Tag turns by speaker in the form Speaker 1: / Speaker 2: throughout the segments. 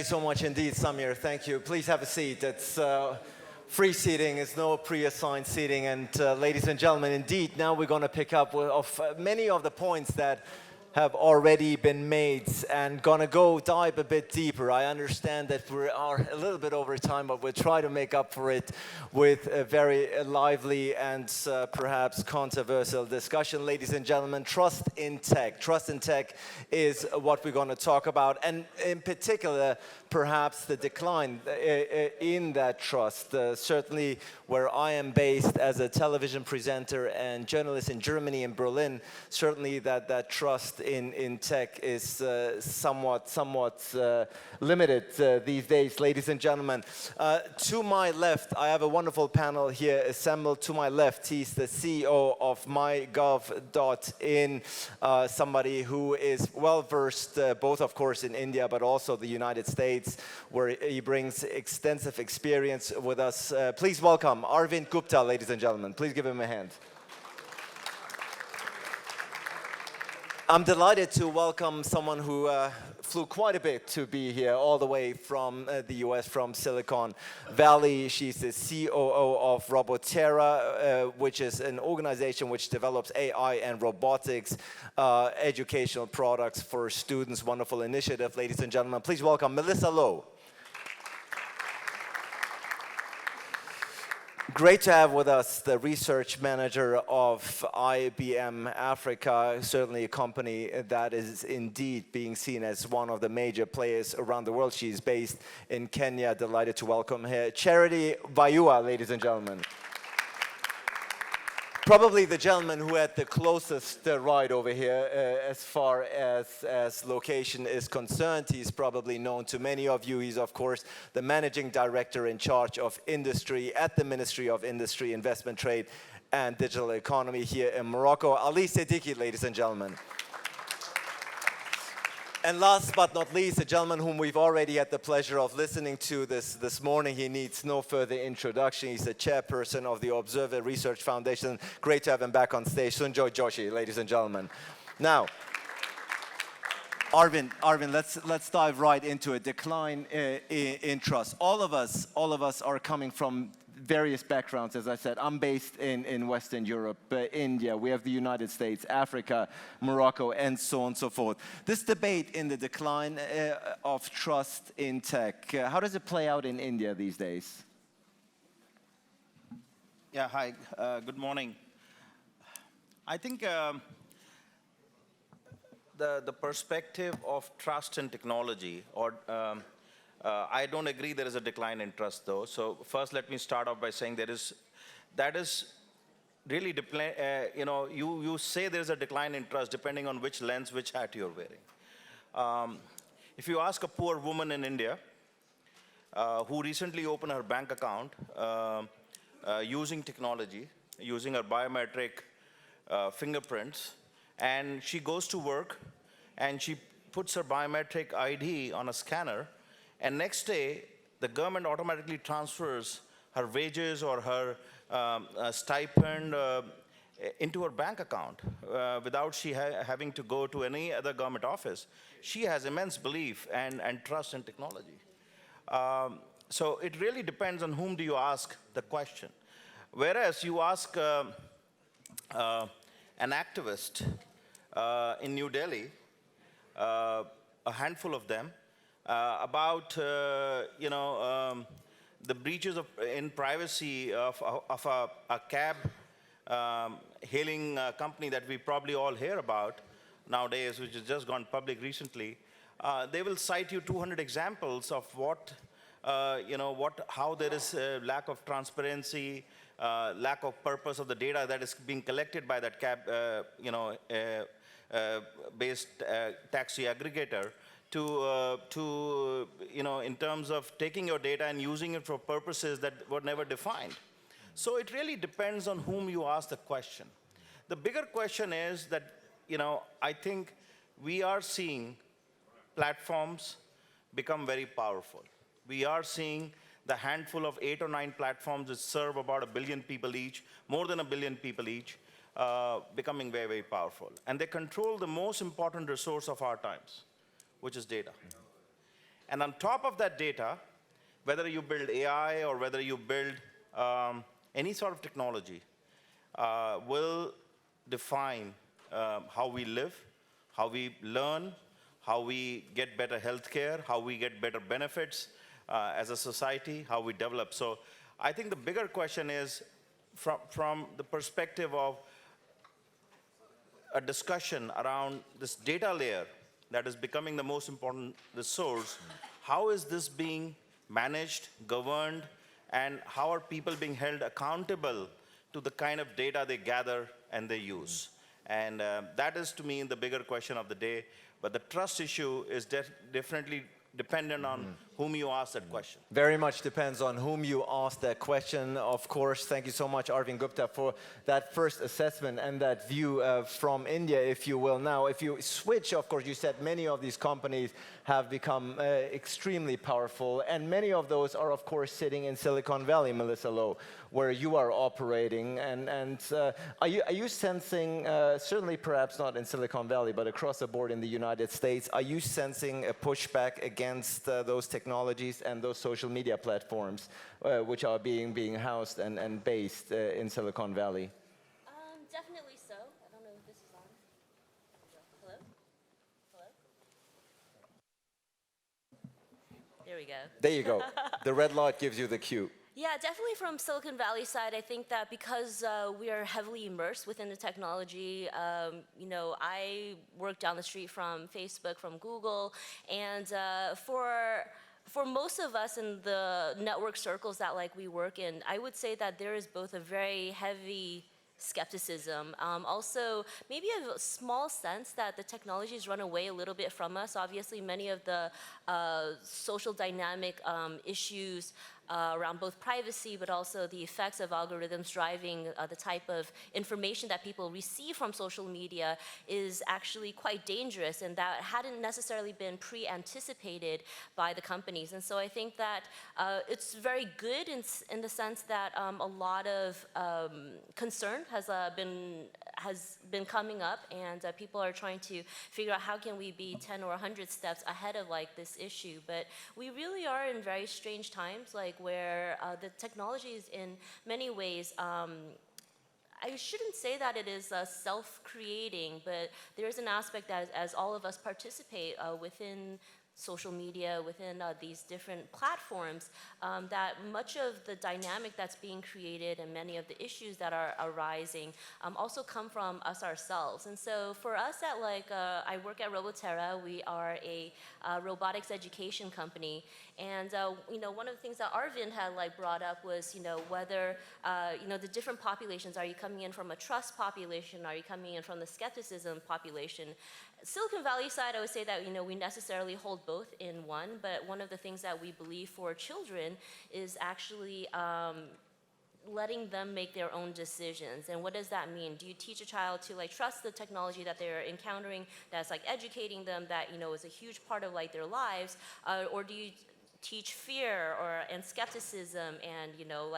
Speaker 1: you so much indeed, Samir. Thank you. Please have a seat. It's free seating. It's no pre-assigned seating. And ladies and gentlemen, indeed, now we're going to pick up many of the points that have already been made and gonna dive a bit deeper. I understand that we are a little bit over time, but we'll try to make up for it with a very lively and perhaps controversial discussion. Ladies and gentlemen, trust in tech. Trust in tech is what we're gonna talk about, and in particular, perhaps the decline in that trust. Certainly where I am based as a television presenter and journalist in Germany, in Berlin, certainly that trust in tech is somewhat limited these days, ladies and gentlemen. To my left, I have a wonderful panel here assembled. To my left, he's the CEO of mygov.in, somebody who is well-versed both, of course, in India, but also the United States, where he brings extensive experience with us. Please welcome Arvind Gupta, ladies and gentlemen. Please give him a hand. I'm delighted to welcome someone who flew quite a bit to be here, all the way from the US, from Silicon Valley. She's the COO of Roboterra, which is an organization which develops AI and robotics educational products for students. Wonderful initiative, ladies and gentlemen. Please welcome Melissa Lowe. Great to have with us the research manager of IBM Africa, certainly a company that is indeed being seen as one of the major players around the world. She's based in Kenya. Delighted to welcome her. Charity Wayua, ladies and gentlemen. Probably the gentleman who had the closest ride over here as far as location is concerned. He's probably known to many of you. He's, of course, the managing director in charge of industry at the Ministry of Industry, Investment, Trade, and Digital Economy here in Morocco. Ali Seddiki, ladies and gentlemen. And last but not least, a gentleman whom we've already had the pleasure of listening to this morning. He needs no further introduction. He's the chairperson of the Observer Research Foundation. Great to have him back on stage. Sunjoy Joshi, ladies and gentlemen. Now, Arvind, let's dive right into it. Decline in trust. All of us are coming from various backgrounds. As I said, I'm based in Western Europe, India, we have the United States, Africa, Morocco, and so on and so forth. This debate in the decline of trust in tech, how does it play out in India these days?
Speaker 2: Yeah, hi, good morning. I think the perspective of trust in technology, or I don't agree there is a decline in trust, though. So first, let me start off by saying that is really, you say there is a decline in trust depending on which lens, which hat you're wearing. If you ask a poor woman in India who recently opened her bank account using technology, using her biometric fingerprints, and she goes to work and she puts her biometric ID on a scanner, and next day, the government automatically transfers her wages or her stipend into her bank account without she having to go to any other government office. She has immense belief and trust in technology. So it really depends on whom do you ask the question. Whereas you ask an activist in New Delhi, a handful of them, about the breaches in privacy of a cab hailing company that we probably all hear about nowadays, which has just gone public recently. They will cite you 200 examples of how there is a lack of transparency, lack of purpose of the data that is being collected by that cab based taxi aggregator. In terms of taking your data and using it for purposes that were never defined. So it really depends on whom you ask the question. The bigger question is that, I think we are seeing platforms become very powerful. We are seeing the handful of 8 or 9 platforms that serve about 1 billion people each, more than 1 billion people each, becoming very, very powerful. And they control the most important resource of our times, which is data. And on top of that data, whether you build AI or whether you build any sort of technology, will define how we live, how we learn, how we get better healthcare, how we get better benefits as a society, how we develop. So I think the bigger question is from the perspective of a discussion around this data layer that is becoming the most important resource, how is this being managed, governed, and how are people being held accountable to the kind of data they gather and they use? And that is, to me, the bigger question of the day. But the trust issue is definitely dependent on whom you ask that question.
Speaker 1: Very much depends on whom you ask that question, of course. Thank you so much, Arvind Gupta, for that first assessment and that view from India, if you will. Now, if you switch, of course, you said many of these companies have become extremely powerful, and many of those are, of course, sitting in Silicon Valley, Melissa Lowe, where you are operating. And are you sensing, certainly perhaps not in Silicon Valley, but across the board in the United States, are you sensing a pushback against those technologies and those social media platforms which are being housed and based in Silicon Valley?
Speaker 3: Definitely so. I don't know if this is on. Hello? Hello? There we go.
Speaker 1: There you go. The red light gives you the cue.
Speaker 3: Yeah, definitely from Silicon Valley side, I think that because we are heavily immersed within the technology, you know, I work down the street from Facebook, from Google, and for most of us in the network circles that we work in, I would say that there is both a very heavy skepticism. Also, maybe a small sense that the technologies run away a little bit from us. Obviously, many of the social dynamic issues around both privacy, but also the effects of algorithms driving the type of information that people receive from social media is actually quite dangerous, and that hadn't necessarily been pre-anticipated by the companies. And so I think that it's very good in the sense that a lot of concern has been coming up, and people are trying to figure out how can we be 10 or 100 steps ahead of this issue. But we really are in very strange times, where the technology is in many ways, I shouldn't say that it is self-creating, but there is an aspect as all of us participate within social media, within these different platforms, that much of the dynamic that's being created and many of the issues that are arising also come from us ourselves. And so for us at I work at Roboterra, we are a robotics education company. And you know, one of the things that Arvind had brought up was, you know, whether you know, the different populations, are you coming in from a trust population, are you coming in from the skepticism population? Silicon Valley side, I would say that, you know, we necessarily hold both in one, but one of the things that we believe for children is actually letting them make their own decisions. And what does that mean? Do you teach a child to trust the technology that they're encountering, that's educating them, that, you know, is a huge part of their lives, or do you teach fear and skepticism, and, you know,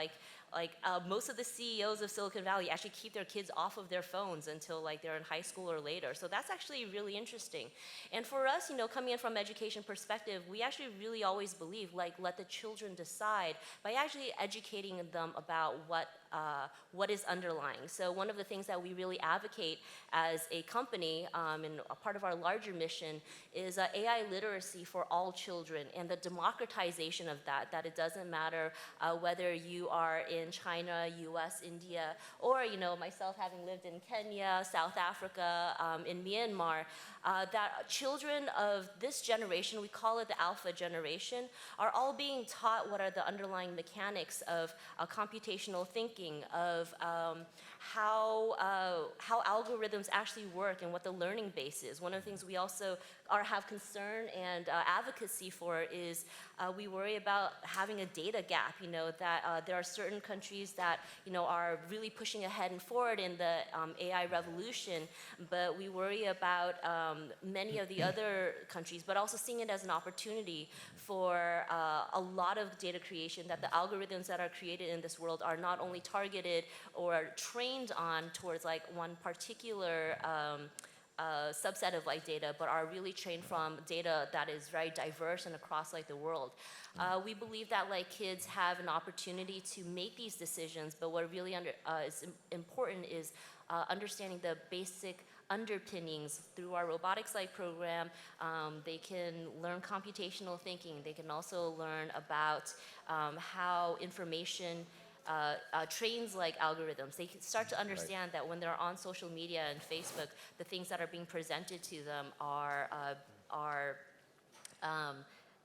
Speaker 3: most of the CEOs of Silicon Valley actually keep their kids off of their phones until they're in high school or later. So that's actually really interesting. And for us, you know, coming in from education perspective, we actually really always believe let the children decide by actually educating them about what is underlying. So one of the things that we really advocate as a company, and a part of our larger mission, is AI literacy for all children and the democratization of that it doesn't matter whether you are in China, US, India, or, you know, myself having lived in Kenya, South Africa, in Myanmar, that children of this generation, we call it the alpha generation, are all being taught what are the underlying mechanics of computational thinking, of how algorithms actually work and what the learning base is. One of the things we also have concern and advocacy for is we worry about having a data gap, you know, that there are certain countries that, you know, are really pushing ahead and forward in the AI revolution, but we worry about many of the other countries, but also seeing it as an opportunity for a lot of data creation, that the algorithms that are created in this world are not only targeted or trained on towards one particular subset of like data, but are really trained from data that is very diverse and across like the world. We believe that like kids have an opportunity to make these decisions, but what really is important is understanding the basic underpinnings through our robotics like program. They can learn computational thinking. They can also learn about how information trains like algorithms. They can start to understand that when they're on social media and Facebook, the things that are being presented to them are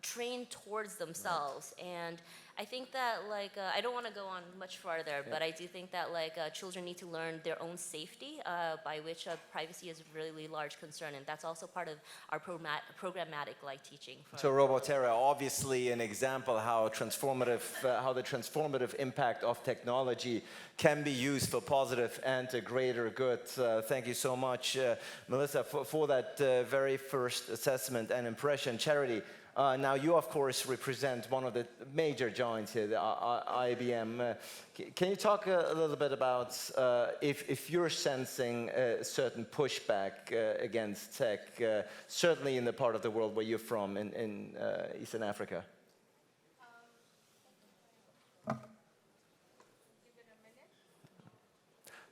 Speaker 3: trained towards themselves. And I think that like, I don't want to go on much farther, but I do think that like children need to learn their own safety, by which privacy is a really large concern. And that's also part of our programmatic like teaching.
Speaker 1: So Roboterra, obviously an example how the transformative impact of technology can be used for positive and a greater good. Thank you so much, Melissa, for that very first assessment and impression. Charity, now you of course represent one of the major giants here, the IBM. Can you talk a little bit about if you're sensing a certain pushback against tech, certainly in the part of the world where you're from, in Eastern Africa?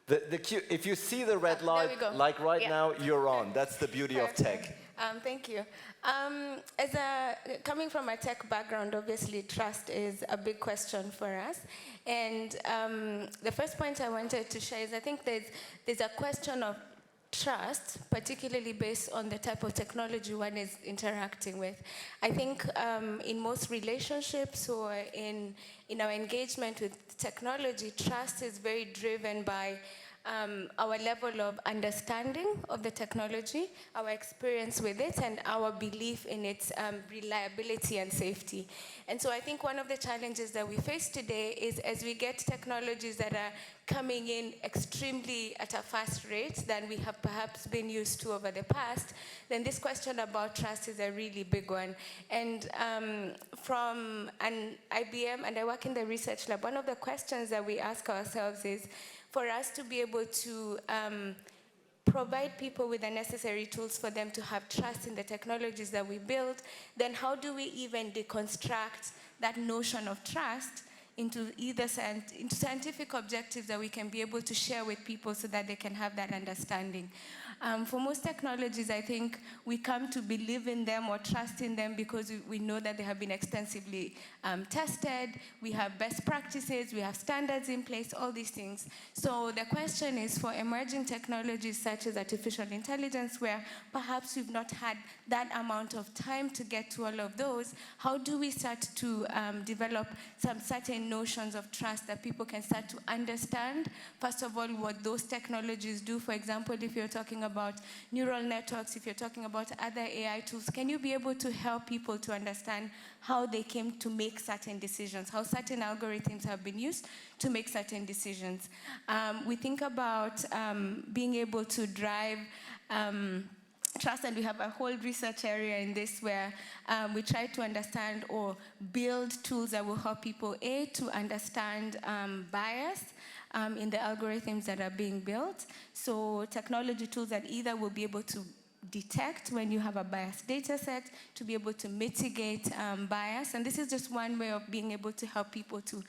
Speaker 1: If you see the red light, like right now, you're on. That's the beauty of tech.
Speaker 4: Thank you. Coming from a tech background, obviously trust is a big question for us. And the first point I wanted to share is I think there's a question of trust, particularly based on the type of technology one is interacting with. I think in most relationships or in our engagement with technology, trust is very driven by our level of understanding of the technology, our experience with it, and our belief in its reliability and safety. And so I think one of the challenges that we face today is as we get technologies that are coming in extremely at a fast rate than we have perhaps been used to over the past, then this question about trust is a really big one. And from an IBM, and I work in the research lab, one of the questions that we ask ourselves is, for us to be able to provide people with the necessary tools for them to have trust in the technologies that we build, then how do we even deconstruct that notion of trust into into scientific objectives that we can be able to share with people so that they can have that understanding. For most technologies, I think we come to believe in them or trust in them because we know that they have been extensively tested, we have best practices, we have standards in place, all these things. So the question is, for emerging technologies such as artificial intelligence, where perhaps we've not had that amount of time to get to all of those, how do we start to develop some certain notions of trust that people can start to understand, first of all, what those technologies do? For example, if you're talking about neural networks, if you're talking about other AI tools, can you be able to help people to understand how they came to make certain decisions, how certain algorithms have been used to make certain decisions? We think about being able to drive trust, and we have a whole research area in this where we try to understand or build tools that will help people, to understand bias in the algorithms that are being built. So technology tools that either will be able to detect when you have a biased data set, to be able to mitigate bias. And this is just one way of being able to help people to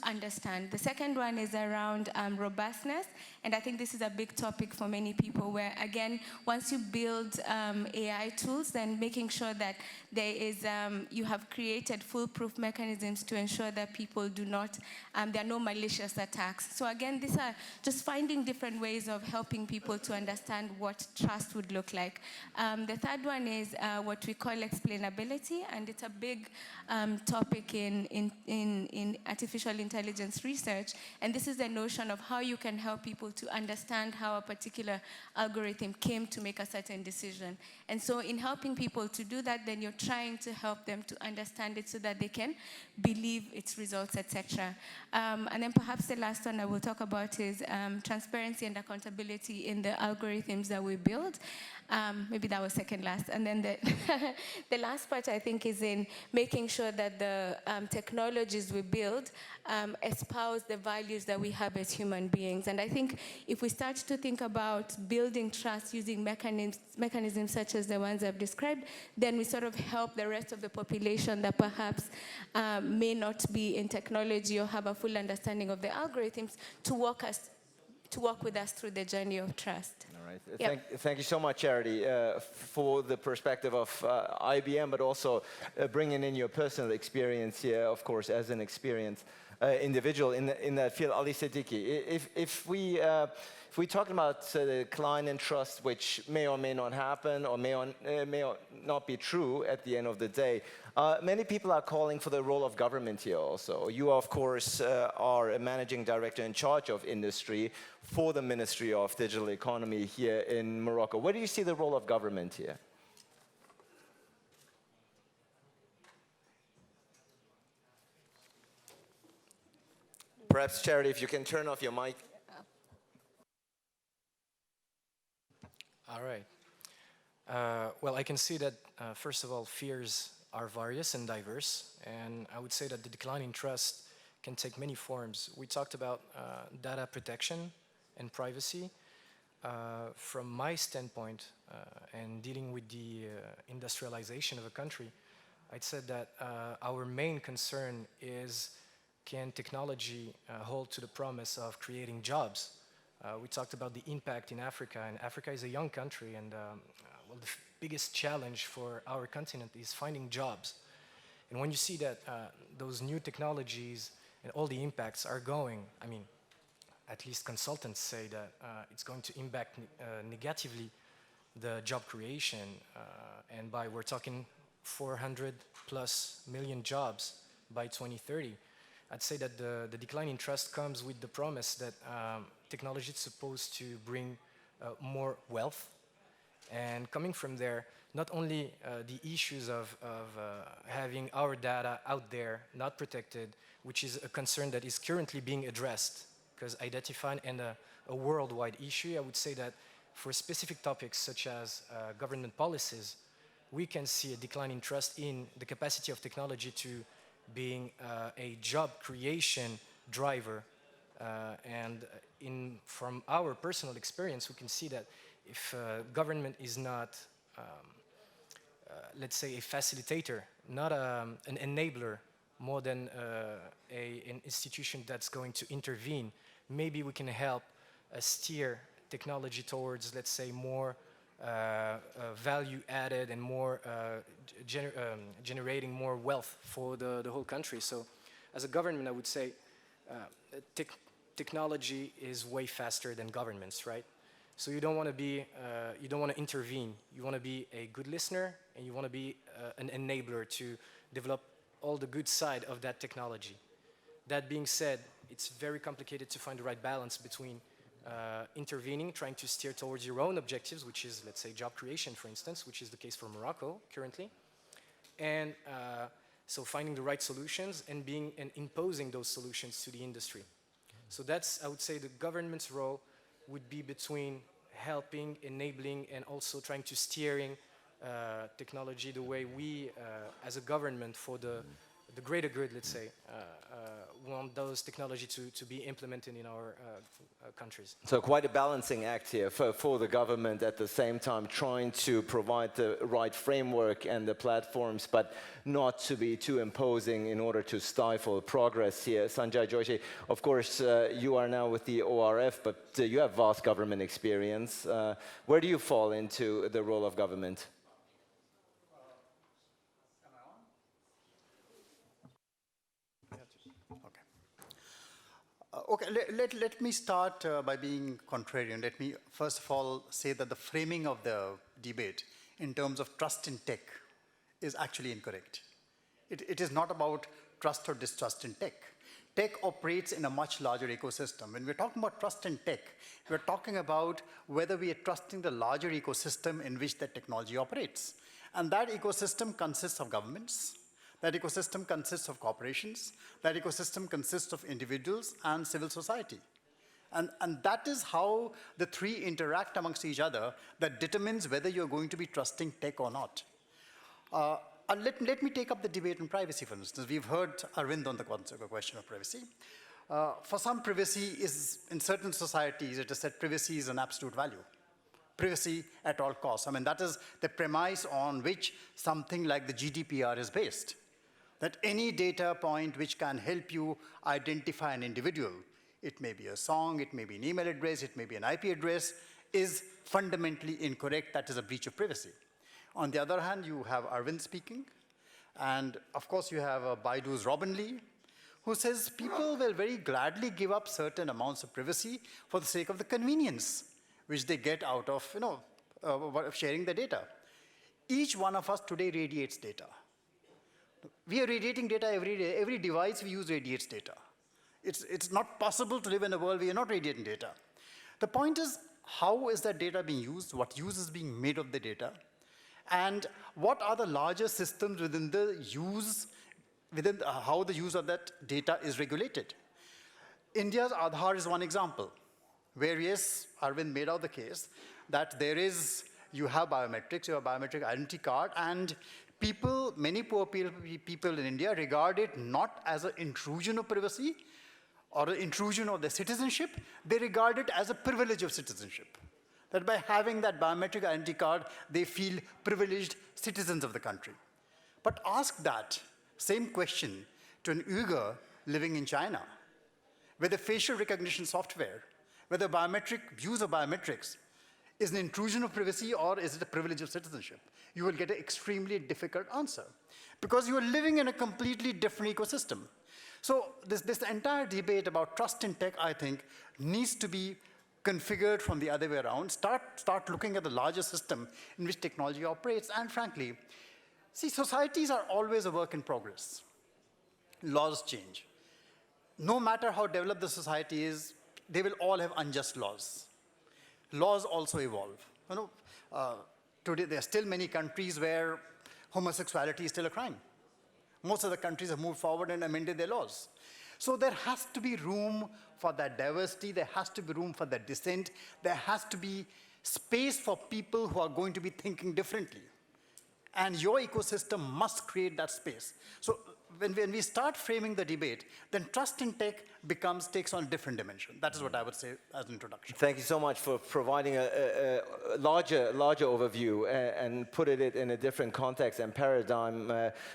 Speaker 4: understand. The second one is around robustness. And I think this is a big topic for many people where, again, once you build AI tools, then making sure that there is, you have created foolproof mechanisms to ensure that people do not, there are no malicious attacks. So again, these are just finding different ways of helping people to understand what trust would look like. The third one is what we call explainability, and it's a big topic in artificial intelligence research. And this is the notion of how you can help people to understand how a particular algorithm came to make a certain decision. And so in helping people to do that, then you're trying to help them to understand it so that they can believe its results, etc. And then perhaps the last one I will talk about is transparency and accountability in the algorithms that we build. Maybe that was second last. And then the last part, I think, is in making sure that the technologies we build espouse the values that we have as human beings. And I think if we start to think about building trust using mechanisms such as the ones I've described, then we sort of help the rest of the population that perhaps may not be in technology or have a full understanding of the algorithms to walk with us through the journey of trust.
Speaker 1: All right.
Speaker 4: Yep.
Speaker 1: Thank you so much, Charity, for the perspective of IBM, but also bringing in your personal experience here, of course, as an experienced individual in that field. Ali Seddiki, if we talk about the decline in trust, which may or may not happen or may or not be true at the end of the day, many people are calling for the role of government here also. You, of course, are a managing director in charge of industry for the Ministry of Digital Economy here in Morocco. Where do you see the role of government here? Perhaps, Charity, if you can turn off your mic.
Speaker 5: All right. Well, I can see that, first of all, fears are various and diverse, and I would say that the decline in trust can take many forms. We talked about data protection and privacy. From my standpoint, and dealing with the industrialization of a country, I'd said that our main concern is, can technology hold to the promise of creating jobs? We talked about the impact in Africa, and Africa is a young country, and well, the biggest challenge for our continent is finding jobs. And when you see that those new technologies and all the impacts are going, I mean, at least consultants say that it's going to impact negatively the job creation, and we're talking 400+ million jobs by 2030. I'd say that the decline in trust comes with the promise that technology is supposed to bring more wealth. And coming from there, not only the issues of having our data out there, not protected, which is a concern that is currently being addressed, because identifying and a worldwide issue, I would say that for specific topics such as government policies, we can see a decline in trust in the capacity of technology to being a job creation driver. And from our personal experience, we can see that if government is not, let's say, a facilitator, not an enabler, more than an institution that's going to intervene, maybe we can help steer technology towards, let's say, more value added and more generating more wealth for the whole country. So as a government, I would say technology is way faster than governments, right? So you don't want to be, you don't want to intervene. You want to be a good listener, and you want to be an enabler to develop all the good side of that technology. That being said, it's very complicated to find the right balance between intervening, trying to steer towards your own objectives, which is, let's say, job creation, for instance, which is the case for Morocco currently, and so finding the right solutions and imposing those solutions to the industry. So that's, I would say, the government's role would be between helping, enabling, and also trying to steering technology the way we, as a government, for the greater good, let's say, want those technology to be implemented in our countries.
Speaker 1: So quite a balancing act here for the government, at the same time trying to provide the right framework and the platforms, but not to be too imposing in order to stifle progress here. Sunjoy, Joshi, of course, you are now with the ORF, but you have vast government experience. Where do you fall into the role of government?
Speaker 6: Okay, let me start by being contrarian. Let me first of all say that the framing of the debate in terms of trust in tech is actually incorrect. It is not about trust or distrust in tech. Tech operates in a much larger ecosystem. When we're talking about trust in tech, we're talking about whether we are trusting the larger ecosystem in which that technology operates. And that ecosystem consists of governments. That ecosystem consists of corporations. That ecosystem consists of individuals and civil society. And that is how the three interact amongst each other that determines whether you're going to be trusting tech or not. let me take up the debate on privacy, for instance. We've heard Arvind on the question of privacy. For some, privacy is, in certain societies, it is said privacy is an absolute value. Privacy at all costs. I mean, that is the premise on which something like the GDPR is based. That any data point which can help you identify an individual, it may be a song, it may be an email address, it may be an IP address, is fundamentally incorrect. That is a breach of privacy. On the other hand, you have Arvind speaking, and of course you have Baidu's Robin Lee, who says people will very gladly give up certain amounts of privacy for the sake of the convenience which they get out of sharing the data. Each one of us today radiates data. We are radiating data every day. Every device we use radiates data. It's not possible to live in a world where you're not radiating data. The point is, how is that data being used? What use is being made of the data? And what are the larger systems within the use, how the use of that data is regulated? India's Aadhaar is one example, where yes, Arvind made out the case that you have biometrics, you have a biometric identity card, and many poor people in India regard it not as an intrusion of privacy or an intrusion of their citizenship, they regard it as a privilege of citizenship. That by having that biometric identity card, they feel privileged citizens of the country. But ask that same question to an Uyghur living in China, where the facial recognition software, where the use of biometrics is an intrusion of privacy or is it a privilege of citizenship? You will get an extremely difficult answer because you are living in a completely different ecosystem. So this entire debate about trust in tech, I think, needs to be configured from the other way around. Start looking at the larger system in which technology operates. And frankly, see, societies are always a work in progress. Laws change. No matter how developed the society is, they will all have unjust laws. Laws also evolve. Today there are still many countries where homosexuality is still a crime. Most of the countries have moved forward and amended their laws. So there has to be room for that diversity, there has to be room for that dissent, there has to be space for people who are going to be thinking differently. And your ecosystem must create that space. So when we start framing the debate, then trust in tech takes on a different dimension. That is what I would say as an introduction.
Speaker 1: Thank you so much for providing a larger overview and putting it in a different context and paradigm.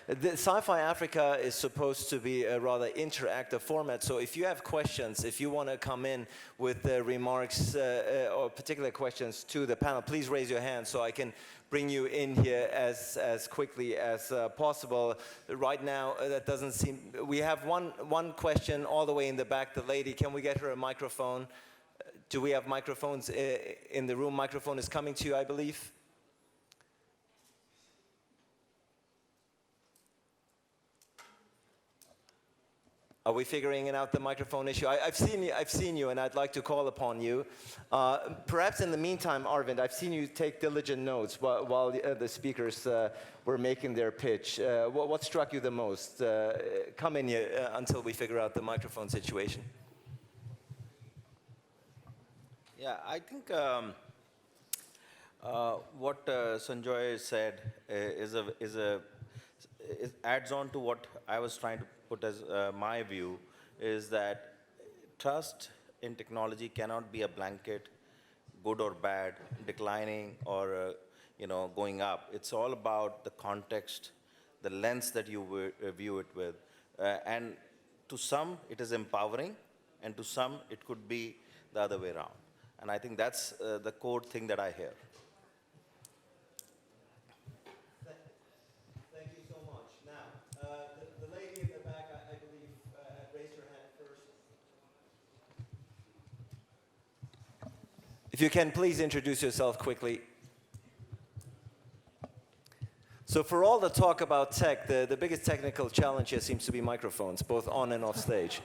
Speaker 1: CyFy Africa is supposed to be a rather interactive format, so if you have questions, if you want to come in with remarks or particular questions to the panel, please raise your hand so I can bring you in here as quickly as possible. Right now, that doesn't seem, we have one question all the way in the back. The lady, can we get her a microphone? Do we have microphones in the room? Microphone is coming to you, I believe. Are we figuring out the microphone issue? I've seen you, and I'd like to call upon you. Perhaps in the meantime, Arvind, I've seen you take diligent notes while the speakers were making their pitch. What struck you the most? Come in here until we figure out the microphone situation.
Speaker 2: Yeah, I think what Sunjoy said adds on to what I was trying to put as my view, is that trust in technology cannot be a blanket, good or bad, declining or going up. It's all about the context, the lens that you view it with. And to some, it is empowering, and to some, it could be the other way around. And I think that's the core thing that I hear.
Speaker 1: Thank you so much. Now, the lady in the back, I believe, raised her hand first. If you can, please introduce yourself quickly. So for all the talk about tech, the biggest technical challenge here seems to be microphones, both on and off stage.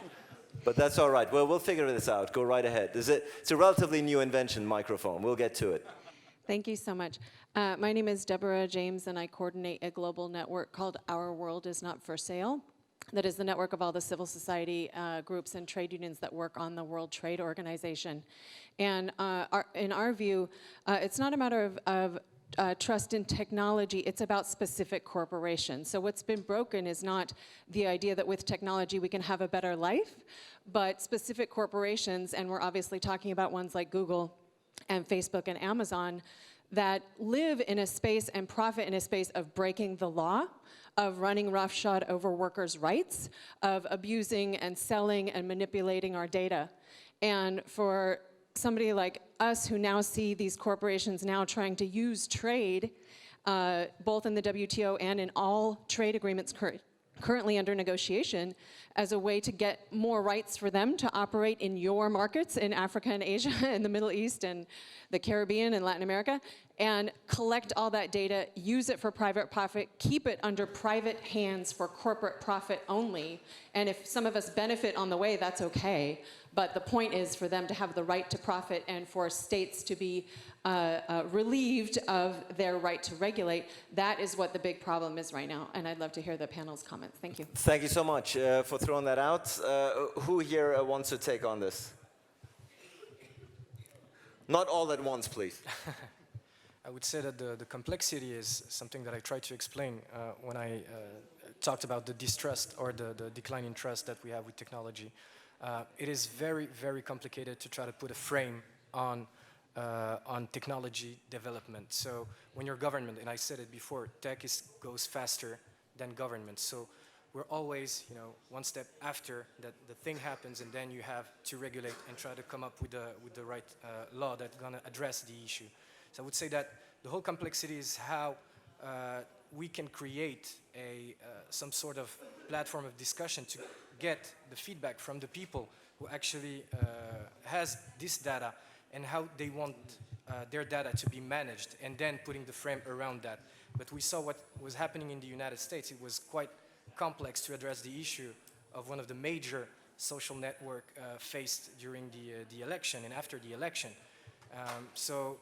Speaker 1: But that's all right. Well, we'll figure this out. Go right ahead. It's a relatively new invention, microphone. We'll get to it.
Speaker 7: Thank you so much. My name is Deborah James, and I coordinate a global network called Our World Is Not For Sale. That is the network of all the civil society groups and trade unions that work on the World Trade Organization. And in our view, it's not a matter of trust in technology, it's about specific corporations. So what's been broken is not the idea that with technology we can have a better life, but specific corporations, and we're obviously talking about ones like Google and Facebook and Amazon, that live in a space and profit in a space of breaking the law, of running roughshod over workers' rights, of abusing and selling and manipulating our data. And for somebody like us who now see these corporations now trying to use trade, both in the WTO and in all trade agreements currently under negotiation, as a way to get more rights for them to operate in your markets in Africa and Asia and the Middle East and the Caribbean and Latin America, and collect all that data, use it for private profit, keep it under private hands for corporate profit only. And if some of us benefit on the way, that's okay. But the point is for them to have the right to profit and for states to be relieved of their right to regulate. That is what the big problem is right now. And I'd love to hear the panel's comments. Thank you.
Speaker 1: Thank you so much for throwing that out. Who here wants to take on this? Not all at once, please.
Speaker 5: I would say that the complexity is something that I tried to explain when I talked about the distrust or the decline in trust that we have with technology. It is very, very complicated to try to put a frame on technology development. So when you're government, and I said it before, tech goes faster than government. So we're always, one step after that the thing happens, and then you have to regulate and try to come up with the right law that's going to address the issue. So I would say that the whole complexity is how we can create some sort of platform of discussion to get the feedback from the people who actually has this data and how they want their data to be managed, and then putting the frame around that. But we saw what was happening in the United States. It was quite complex to address the issue of one of the major social network faced during the election and after the election. So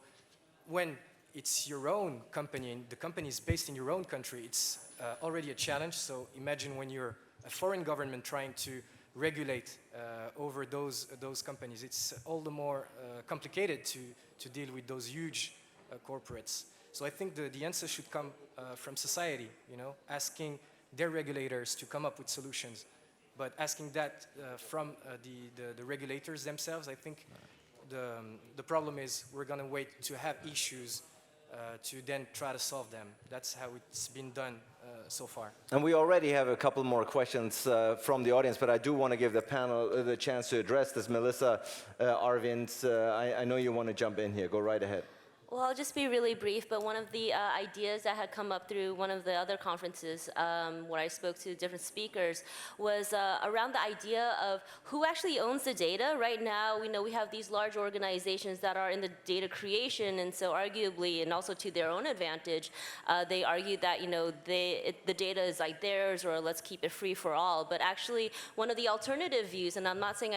Speaker 5: when it's your own company and the company is based in your own country, it's already a challenge. So imagine when you're a foreign government trying to regulate over those companies. It's all the more complicated to deal with those huge corporates. So I think the answer should come from society, asking their regulators to come up with solutions. But asking that from the regulators themselves, I think the problem is we're going to wait to have issues to then try to solve them. That's how it's been done so far.
Speaker 1: And we already have a couple more questions from the audience, but I do want to give the panel the chance to address this. Melissa, Arvind, I know you want to jump in here. Go right ahead.
Speaker 3: Well, I'll just be really brief, but one of the ideas that had come up through one of the other conferences where I spoke to different speakers was around the idea of who actually owns the data. Right now, we know we have these large organizations that are in the data creation, and so arguably, and also to their own advantage, they argue that the data is like theirs, or let's keep it free for all. But actually, one of the alternative views, and I'm not saying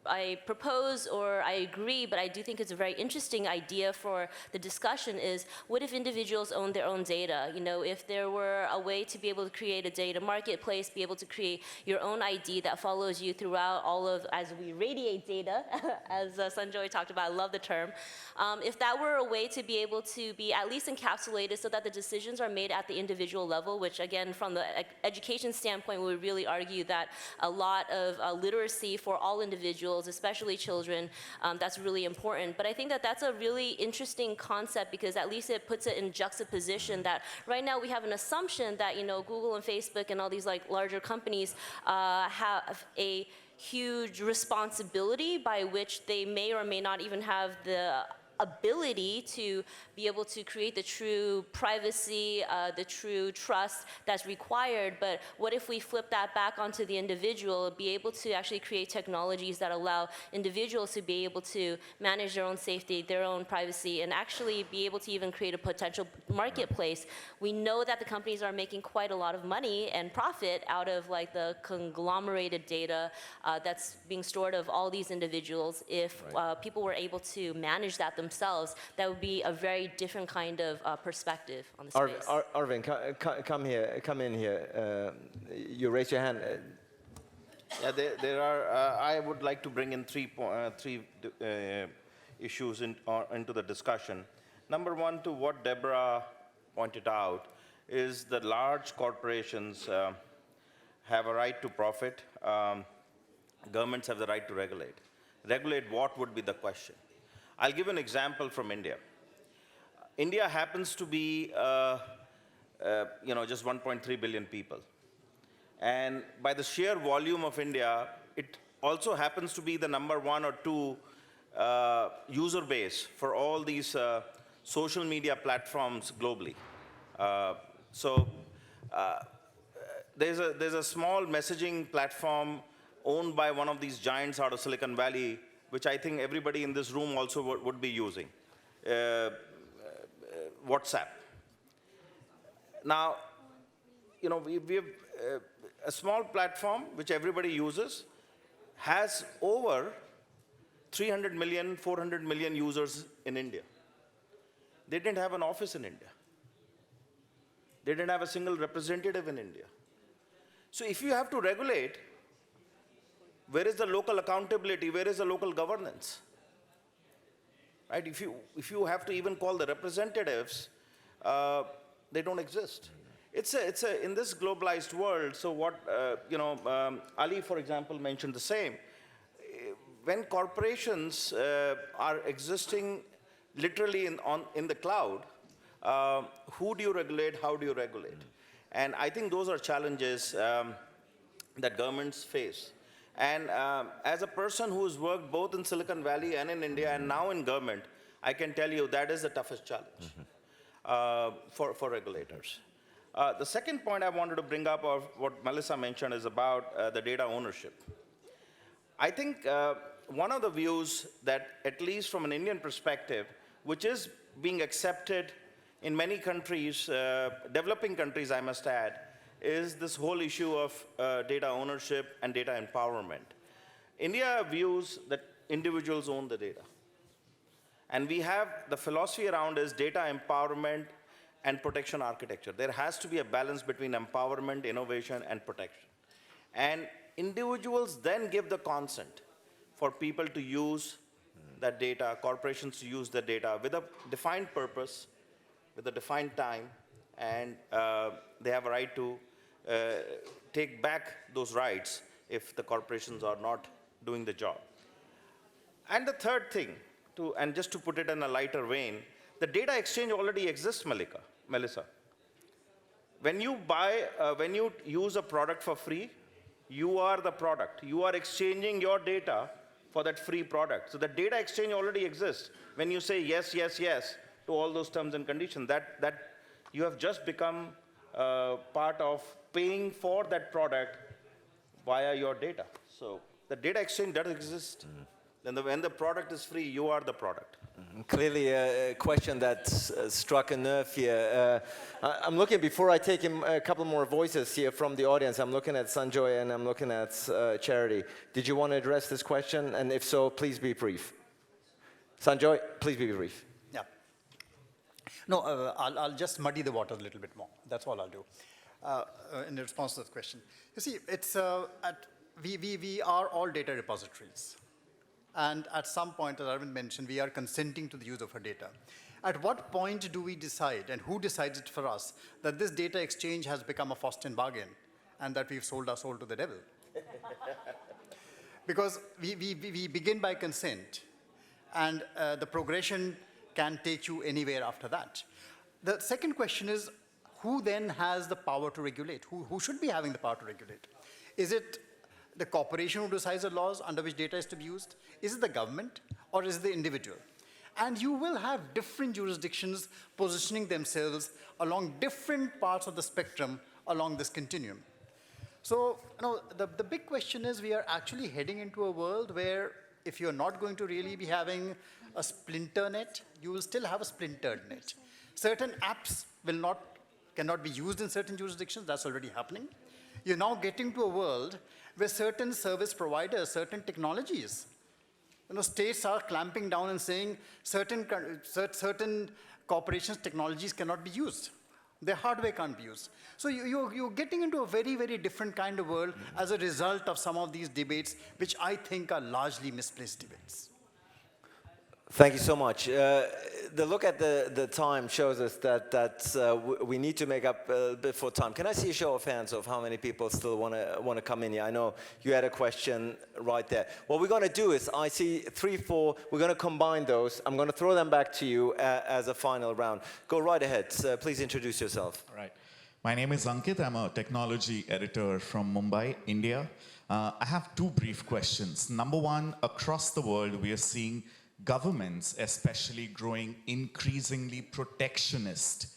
Speaker 3: I propose or I agree, but I do think it's a very interesting idea for the discussion is, what if individuals own their own data? If there were a way to be able to create a data marketplace, be able to create your own ID that follows you throughout all of, as we radiate data, as Sunjoy talked about, I love the term. If that were a way to be able to be at least encapsulated so that the decisions are made at the individual level, which again, from the education standpoint, we would really argue that a lot of literacy for all individuals, especially children, that's really important. But I think that that's a really interesting concept because at least it puts it in juxtaposition that right now we have an assumption that Google and Facebook and all these larger companies have a huge responsibility by which they may or may not even have the ability to be able to create the true privacy, the true trust that's required. But what if we flip that back onto the individual, be able to actually create technologies that allow individuals to be able to manage their own safety, their own privacy, and actually be able to even create a potential marketplace? We know that the companies are making quite a lot of money and profit out of the conglomerated data that's being stored of all these individuals. If people were able to manage that themselves, that would be a very different kind of perspective on the space.
Speaker 1: Arvind, come in here. You raise your hand.
Speaker 2: Yeah, there are. I would like to bring in three issues into the discussion. Number one, to what Deborah pointed out, is that large corporations have a right to profit. Governments have the right to regulate. Regulate what would be the question? I'll give an example from India. India happens to be, just 1.3 billion people. And by the sheer volume of India, it also happens to be the number 1 or 2 user base for all these social media platforms globally. There's a small messaging platform owned by one of these giants out of Silicon Valley, which I think everybody in this room also would be using, WhatsApp. Now, we have a small platform which everybody uses, has over 300 million, 400 million users in India. They didn't have an office in India. They didn't have a single representative in India. So if you have to regulate, where is the local accountability? Where is the local governance? Right? If you have to even call the representatives, they don't exist. It's in this globalized world. So what Ali, for example, mentioned the same. When corporations are existing literally in the cloud, who do you regulate? How do you regulate? And I think those are challenges that governments face. And as a person who's worked both in Silicon Valley and in India and now in government, I can tell you that is the toughest challenge for regulators. The second point I wanted to bring up, of what Melissa mentioned, is about the data ownership. I think one of the views that, at least from an Indian perspective, which is being accepted in many countries, developing countries I must add, is this whole issue of data ownership and data empowerment. India views that individuals own the data. And we have the philosophy around is data empowerment and protection architecture. There has to be a balance between empowerment, innovation, and protection. And individuals then give the consent for people to use that data, corporations to use the data with a defined purpose, with a defined time, and they have a right to take back those rights if the corporations are not doing the job. And the third thing, and just to put it in a lighter vein, the data exchange already exists, Melissa. When you use a product for free, you are the product. You are exchanging your data for that free product. So the data exchange already exists. When you say yes, yes, yes to all those terms and conditions, that you have just become part of paying for that product via your data. So the data exchange does exist. When the product is free, you are the product.
Speaker 1: Clearly a question that struck a nerve here. I'm looking, before I take a couple more voices here from the audience, I'm looking at Sunjoy and I'm looking at Charity. Did you want to address this question? And if so, please be brief. Sunjoy, please be brief.
Speaker 6: Yeah. No, I'll just muddy the water a little bit more. That's all I'll do in response to this question. You see, it's we are all data repositories. And at some point, as Arvind mentioned, we are consenting to the use of our data. At what point do we decide, and who decides it for us, that this data exchange has become a Faustian bargain and that we've sold our soul to the devil? Because we begin by consent, and the progression can take you anywhere after that. The second question is, who then has the power to regulate? Who should be having the power to regulate? Is it the corporation who decides the laws under which data is to be used? Is it the government, or is it the individual? And you will have different jurisdictions positioning themselves along different parts of the spectrum along this continuum. So the big question is, we are actually heading into a world where if you're not going to really be having a splinter net, you will still have a splintered net. Certain apps cannot be used in certain jurisdictions. That's already happening. You're now getting to a world where certain service providers, certain technologies, states are clamping down and saying certain corporations' technologies cannot be used. Their hardware can't be used. So you're getting into a very, very different kind of world as a result of some of these debates, which I think are largely misplaced debates.
Speaker 1: Thank you so much. the look at the time shows us that we need to make up a bit for time. Can I see a show of hands of how many people still want to come in here? I know you had a question right there. What we're going to do is, I see 3, 4. We're going to combine those. I'm going to throw them back to you as a final round. Go right ahead. Please introduce yourself.
Speaker 8: All right. My name is Ankit. I'm a technology editor from Mumbai, India. I have 2 brief questions. Number one, across the world, we are seeing governments especially growing increasingly protectionist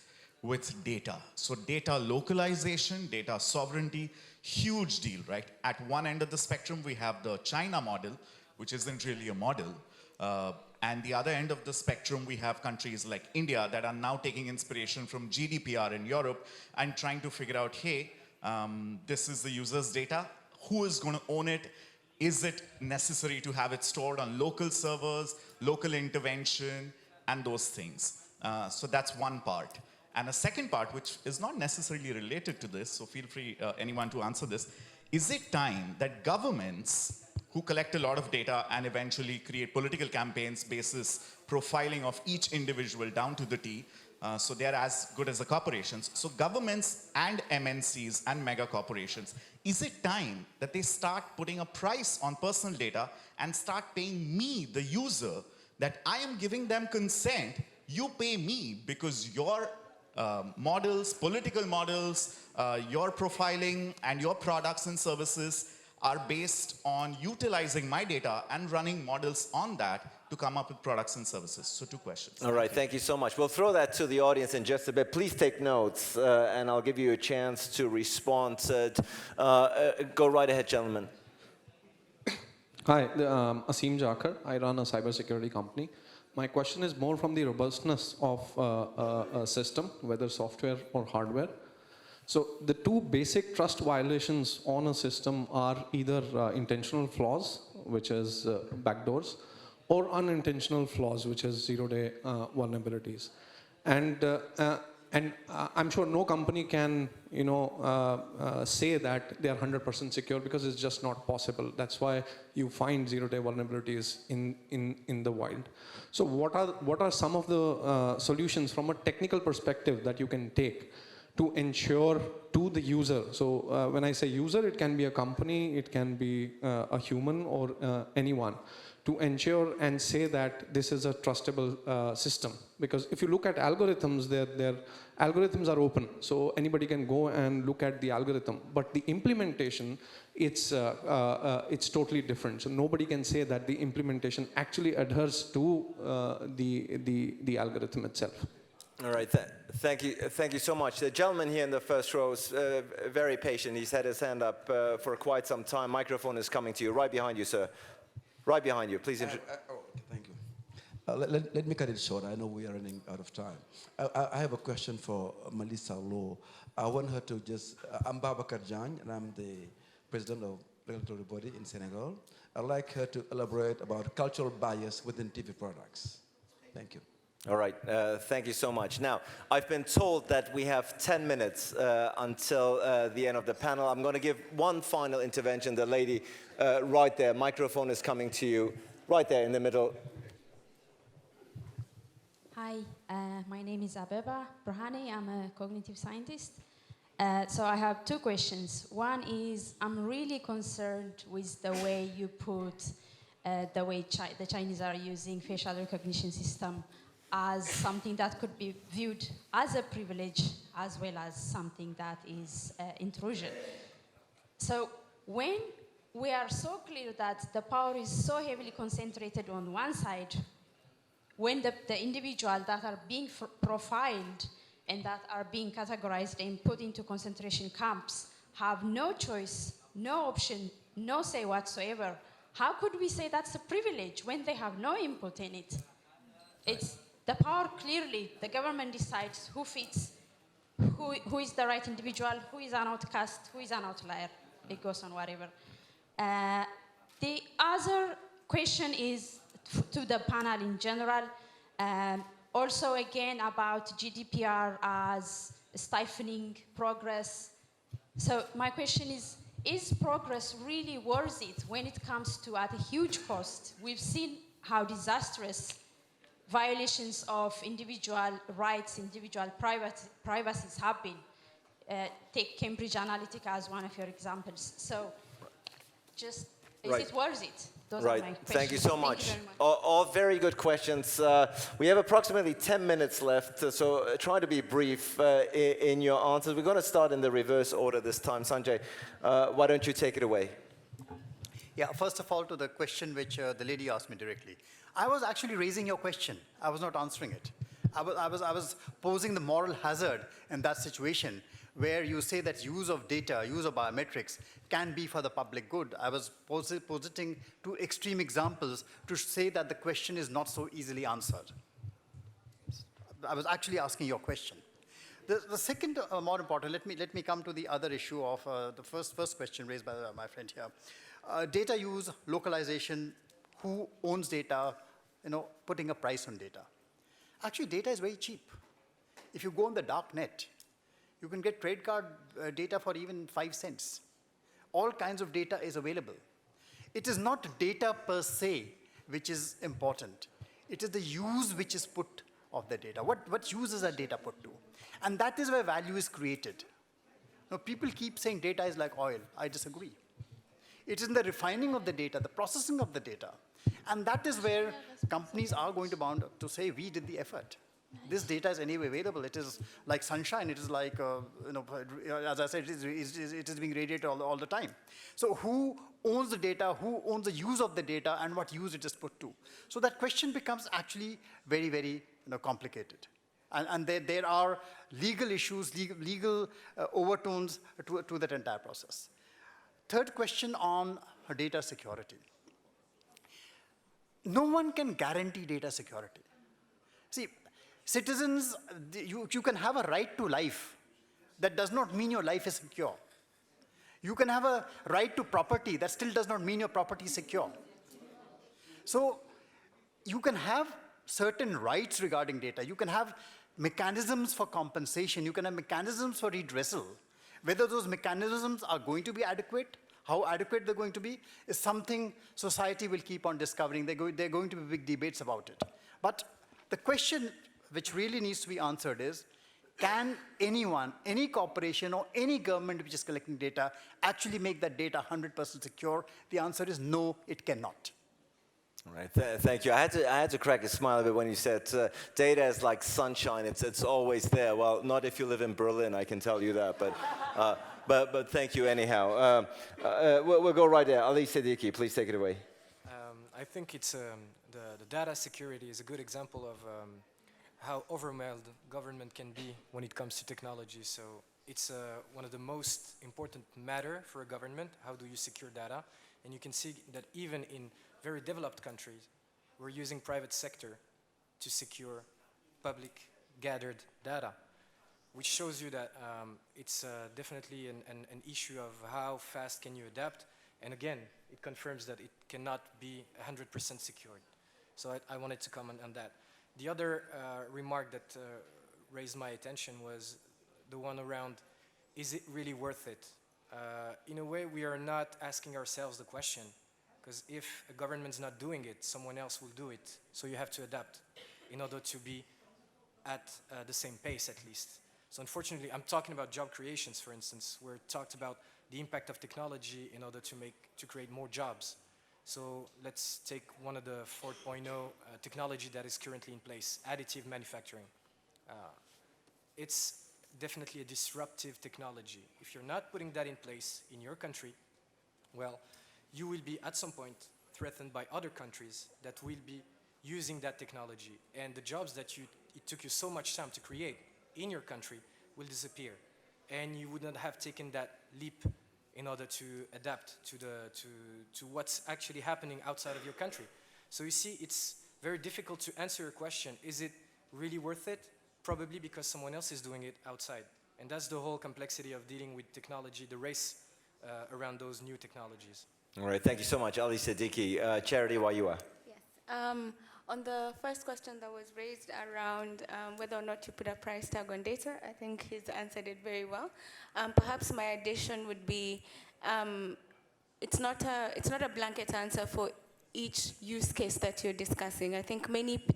Speaker 8: with data. So data localization, data sovereignty, huge deal, right? At one end of the spectrum, we have the China model, which isn't really a model. And the other end of the spectrum, we have countries like India that are now taking inspiration from GDPR in Europe and trying to figure out, hey, this is the user's data. Who is going to own it? Is it necessary to have it stored on local servers, local intervention, and those things? So that's one part. And a second part, which is not necessarily related to this, so feel free, anyone, to answer this. Is it time that governments who collect a lot of data and eventually create political campaigns basis profiling of each individual down to the T, so they're as good as the corporations. So governments and MNCs and mega corporations, is it time that they start putting a price on personal data and start paying me, the user, that I am giving them consent, you pay me because your models, political models, your profiling and your products and services are based on utilizing my data and running models on that to come up with products and services. So 2 questions.
Speaker 1: All right, thank you so much. We'll throw that to the audience in just a bit. Please take notes, and I'll give you a chance to respond. Go right ahead, gentlemen.
Speaker 9: Hi, Asim Jakar. I run a cybersecurity company. My question is more from the robustness of a system, whether software or hardware. So the 2 basic trust violations on a system are either intentional flaws, which is backdoors, or unintentional flaws, which is zero-day vulnerabilities. And I'm sure no company can, say that they are 100% secure, because it's just not possible. That's why you find zero-day vulnerabilities in the wild. So what are some of the solutions from a technical perspective that you can take to ensure to the user? So when I say user, it can be a company, it can be a human, or anyone, to ensure and say that this is a trustable system. Because if you look at algorithms, their algorithms are open, so anybody can go and look at the algorithm. But the implementation, it's totally different. So nobody can say that the implementation actually adheres to the algorithm itself.
Speaker 1: All right, thank you so much. The gentleman here in the first row is very patient. He's had his hand up for quite some time. Microphone is coming to you, right behind you, sir. Right behind you, please.
Speaker 10: Okay, thank you. Let me cut it short. I know we are running out of time. I have a question for Melissa Lowe. I want her to just, I'm Babacar Diagne, and I'm the president of regulatory body in Senegal. I'd like her to elaborate about cultural bias within TV products. Thank you.
Speaker 1: All right, thank you so much. Now, I've been told that we have 10 minutes until the end of the panel. I'm going to give one final intervention. The lady right there, microphone is coming to you, right there in the middle.
Speaker 11: Hi, my name is Abeba Brahani. I'm a cognitive scientist. So I have 2 questions. One is, I'm really concerned with the way you put the way the Chinese are using facial recognition system as something that could be viewed as a privilege, as well as something that is intrusion. So when we are so clear that the power is so heavily concentrated on one side, when the individuals that are being profiled and that are being categorized and put into concentration camps have no choice, no option, no say whatsoever, how could we say that's a privilege when they have no input in it? It's the power. Clearly, the government decides who fits, who is the right individual, who is an outcast, who is an outlier. It goes on whatever. The other question is to the panel in general. Also, again, about GDPR as stifling progress. So my question is progress really worth it when it comes to at a huge cost? We've seen how disastrous violations of individual rights, individual privacies have been. Take Cambridge Analytica as one of your examples. So, just is
Speaker 1: Right.
Speaker 11: it worth it? Those
Speaker 1: Right.
Speaker 11: are my questions.
Speaker 1: Thank you so
Speaker 11: Thank you
Speaker 1: much.
Speaker 11: very much.
Speaker 1: All very good questions. We have approximately 10 minutes left, so try to be brief in your answers. We're going to start in the reverse order this time. Sanjay, why don't you take it away?
Speaker 6: Yeah, first of all, to the question which the lady asked me directly. I was actually raising your question. I was not answering it. I was posing the moral hazard in that situation where you say that use of data, use of biometrics can be for the public good. I was positing two extreme examples to say that the question is not so easily answered. I was actually asking your question. The second, more important, let me come to the other issue of the first question raised by my friend here. Data use, localization, who owns data, putting a price on data. Actually, data is very cheap. If you go on the dark net, you can get credit card data for even 5 cents. All kinds of data is available. It is not data per se which is important. It is the use which is put of the data. What use is that data put to? And that is where value is created. Now, people keep saying data is like oil. I disagree. It is in the refining of the data, the processing of the data. And that is where companies are going to bound to say, we did the effort. This data is anyway available. It is like sunshine. It is like, as I said, it is being radiated all the time. So who owns the data, who owns the use of the data, and what use it is put to? So that question becomes actually very, very complicated. And there are legal issues, legal overtones to that entire process. Third question on data security. No one can guarantee data security. See, citizens, you can have a right to life. That does not mean your life is secure. You can have a right to property. That still does not mean your property is secure. So you can have certain rights regarding data. You can have mechanisms for compensation. You can have mechanisms for redressal. Whether those mechanisms are going to be adequate, how adequate they're going to be, is something society will keep on discovering. There are going to be big debates about it. But the question which really needs to be answered is, can anyone, any corporation or any government which is collecting data actually make that data 100% secure? The answer is no, it cannot.
Speaker 1: All right, thank you. I had to crack a smile a bit when you said data is like sunshine. It's always there. Well, not if you live in Berlin, I can tell you that. But thank you anyhow. We'll go right there. Ali Seddiki, please take it away.
Speaker 5: I think it's the data security is a good example of how overwhelmed government can be when it comes to technology. So it's one of the most important matter for a government. How do you secure data? And you can see that even in very developed countries, we're using private sector to secure public gathered data, which shows you that it's definitely an issue of how fast can you adapt. And again, it confirms that it cannot be 100% secured. So I wanted to comment on that. The other remark that raised my attention was the one around, is it really worth it? In a way, we are not asking ourselves the question, because if a government's not doing it, someone else will do it. So you have to adapt in order to be at the same pace, at least. So unfortunately, I'm talking about job creations, for instance, where it talked about the impact of technology in order to create more jobs. So let's take one of the 4.0 technology that is currently in place, additive manufacturing. It's definitely a disruptive technology. If you're not putting that in place in your country, well, you will be at some point threatened by other countries that will be using that technology. And the jobs that it took you so much time to create in your country will disappear. And you would not have taken that leap in order to adapt to what's actually happening outside of your country. So you see, it's very difficult to answer your question, is it really worth it? Probably because someone else is doing it outside. And that's the whole complexity of dealing with technology, the race around those new technologies.
Speaker 1: All right, thank you so much. Ali Seddiki, Charity Wayua.
Speaker 4: Yes. On the first question that was raised around whether or not to put a price tag on data, I think he's answered it very well. Perhaps my addition would be, it's not a blanket answer for each use case that you're discussing. I think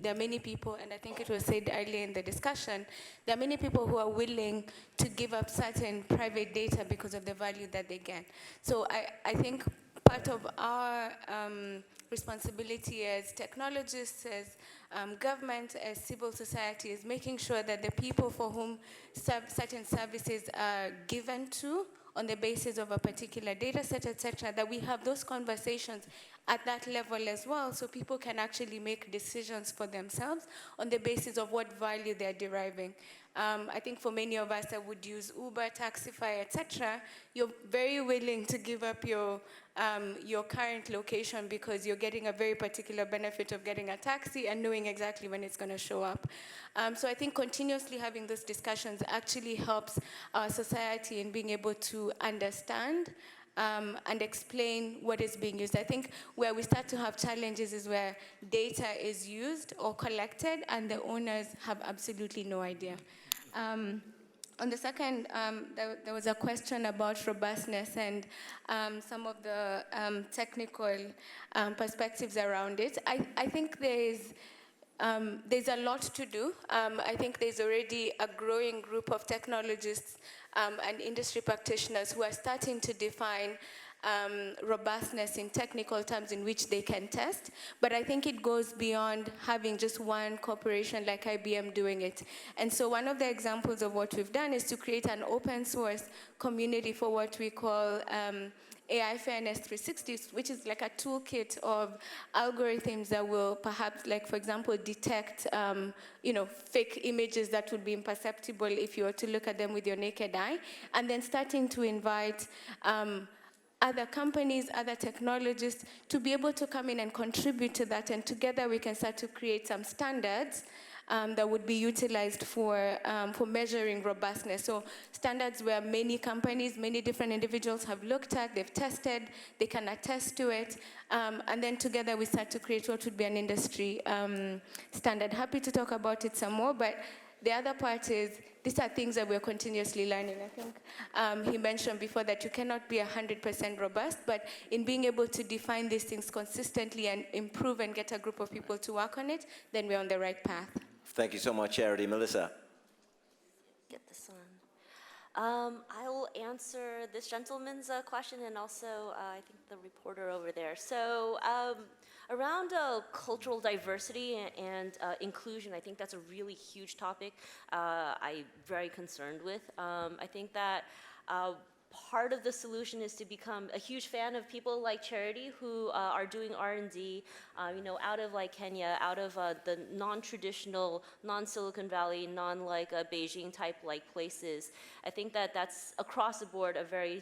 Speaker 4: there are many people, and I think it was said earlier in the discussion, there are many people who are willing to give up certain private data because of the value that they get. So I think part of our responsibility as technologists, as government, as civil society, is making sure that the people for whom certain services are given to on the basis of a particular data set, etc., that we have those conversations at that level as well, so people can actually make decisions for themselves on the basis of what value they're deriving. I think for many of us that would use Uber, Taxify, etc., you're very willing to give up your current location because you're getting a very particular benefit of getting a taxi and knowing exactly when it's going to show up. So I think continuously having those discussions actually helps our society in being able to understand and explain what is being used. I think where we start to have challenges is where data is used or collected and the owners have absolutely no idea. On the second, there was a question about robustness and some of the technical perspectives around it. I think there's a lot to do. I think there's already a growing group of technologists and industry practitioners who are starting to define robustness in technical terms in which they can test. But I think it goes beyond having just one corporation like IBM doing it. And so one of the examples of what we've done is to create an open source community for what we call AI Fairness 360, which is like a toolkit of algorithms that will perhaps, like for example, detect fake images that would be imperceptible if you were to look at them with your naked eye, and then starting to invite other companies, other technologists to be able to come in and contribute to that, and together we can start to create some standards that would be utilized for measuring robustness. So standards where many companies, many different individuals have looked at, they've tested, they can attest to it, and then together we start to create what would be an industry standard. Happy to talk about it some more, but the other part is these are things that we're continuously learning. I think he mentioned before that you cannot be 100% robust, but in being able to define these things consistently and improve and get a group of people to work on it, then we're on the right path.
Speaker 1: Thank you so much, Charity. Melissa.
Speaker 3: Get this on. I will answer this gentleman's question and also I think the reporter over there. So around cultural diversity and inclusion, I think that's a really huge topic I'm very concerned with. I think that part of the solution is to become a huge fan of people like Charity who are doing R&D, out of like Kenya, out of the non-traditional, non-Silicon Valley, non-like Beijing type like places. I think that that's across the board a very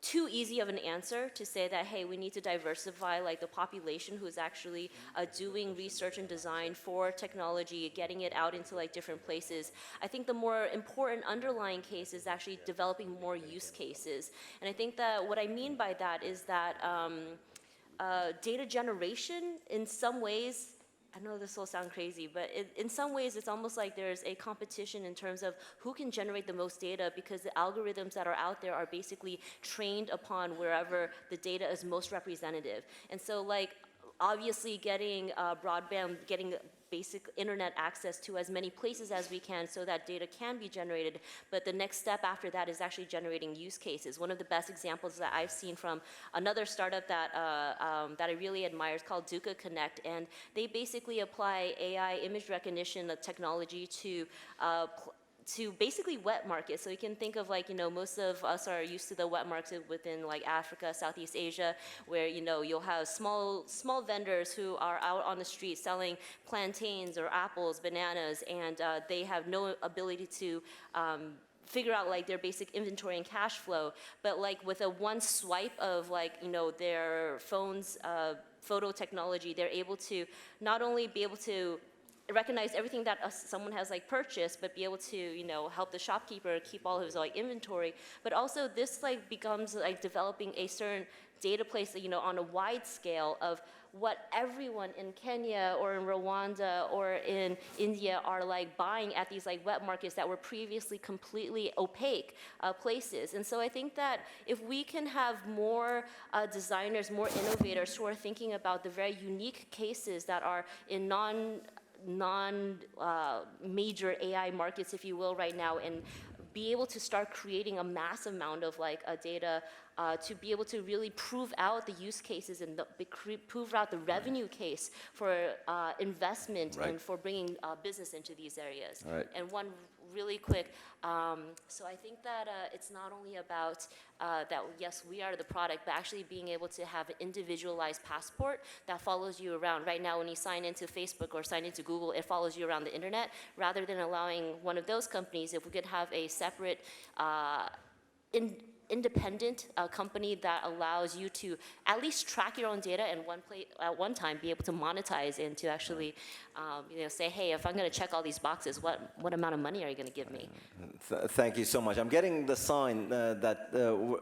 Speaker 3: too easy of an answer to say that, hey, we need to diversify like the population who is actually doing research and design for technology, getting it out into like different places. I think the more important underlying case is actually developing more use cases. And I think that what I mean by that is that data generation in some ways, I know this will sound crazy, but in some ways it's almost like there's a competition in terms of who can generate the most data, because the algorithms that are out there are basically trained upon wherever the data is most representative. And so like obviously getting broadband, getting basic internet access to as many places as we can so that data can be generated. But the next step after that is actually generating use cases. One of the best examples that I've seen from another startup that I really admire is called Duca Connect. And they basically apply AI image recognition technology to basically wet markets. So you can think of like, most of us are used to the wet market within like Africa, Southeast Asia, where, you'll have small vendors who are out on the street selling plantains or apples, bananas, and they have no ability to figure out like their basic inventory and cash flow. But like with a one swipe of like, their phone's photo technology, they're able to not only be able to recognize everything that someone has like purchased, but be able to, you know, help the shopkeeper keep all of his like inventory. But also this like becomes like developing a certain data place, you know, on a wide scale of what everyone in Kenya or in Rwanda or in India are like buying at these like wet markets that were previously completely opaque places. And so I think that if we can have more designers, more innovators who are thinking about the very unique cases that are in non-major AI markets, if you will, right now, and be able to start creating a mass amount of like data to be able to really prove out the use cases and prove out the revenue case for investment and for bringing business into these areas. And one really quick, so I think that it's not only about that, yes, we are the product, but actually being able to have an individualized passport that follows you around. Right now, when you sign into Facebook or sign into Google, it follows you around the internet, rather than allowing one of those companies, if we could have a separate independent company that allows you to at least track your own data and at one time be able to monetize and to actually you know, say, hey, if I'm going to check all these boxes, what amount of money are you going to give me?
Speaker 1: Thank you so much. I'm getting the sign that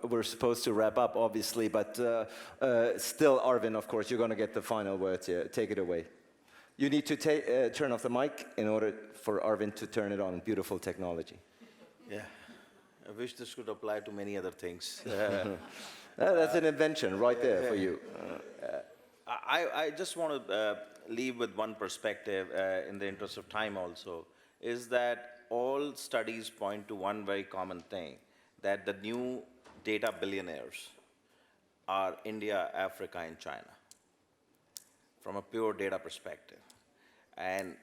Speaker 1: we're supposed to wrap up, obviously, but still, Arvind, of course, you're going to get the final word here. Take it away. You need to turn off the mic in order for Arvind to turn it on. Beautiful technology.
Speaker 2: Yeah. I wish this could apply to many other things.
Speaker 1: That's an invention right there for you.
Speaker 2: I just want to leave with one perspective in the interest of time also, is that all studies point to one very common thing, that the new data billionaires are India, Africa, and China, from a pure data perspective. And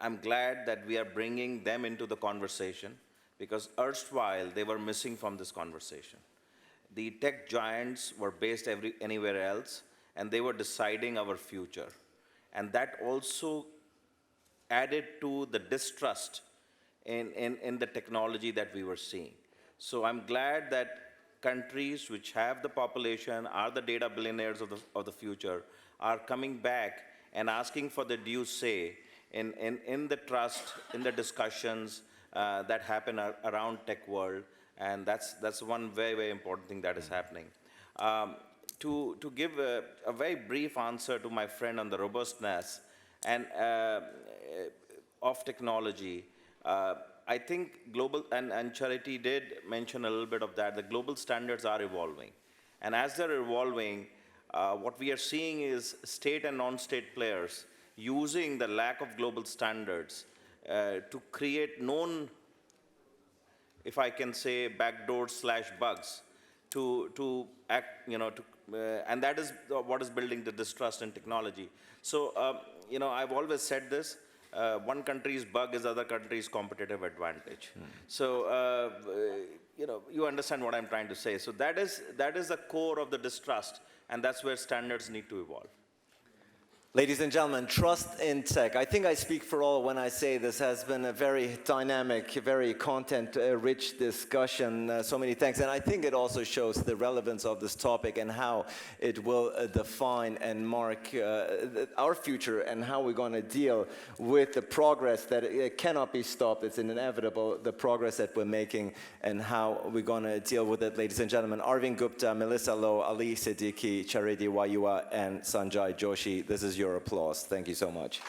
Speaker 2: I'm glad that we are bringing them into the conversation, because erstwhile they were missing from this conversation. The tech giants were based anywhere else, and they were deciding our future. And that also added to the distrust in the technology that we were seeing. So I'm glad that countries which have the population, are the data billionaires of the future, are coming back and asking for the due say in the trust, in the discussions that happen around tech world, and that's one very, very important thing that is happening. To give a very brief answer to my friend on the robustness and of technology, I think global, and Charity did mention a little bit of that, the global standards are evolving. And as they're evolving, what we are seeing is state and non-state players using the lack of global standards to create known, if I can say, backdoors/bugs to act, you know, and that is what is building the distrust in technology. So, you know, I've always said this, one country's bug is other country's competitive advantage. So, you know, you understand what I'm trying to say. So that is the core of the distrust, and that's where standards need to evolve.
Speaker 1: Ladies and gentlemen, trust in tech. I think I speak for all when I say this has been a very dynamic, very content-rich discussion. So many thanks. And I think it also shows the relevance of this topic and how it will define and mark our future and how we're going to deal with the progress that it cannot be stopped. It's inevitable, the progress that we're making and how we're going to deal with it. Ladies and gentlemen, Arvind Gupta, Melissa Loh, Ali Seddiki, Charity Wayua, and Sunjoy Joshi. This is your applause. Thank you so much.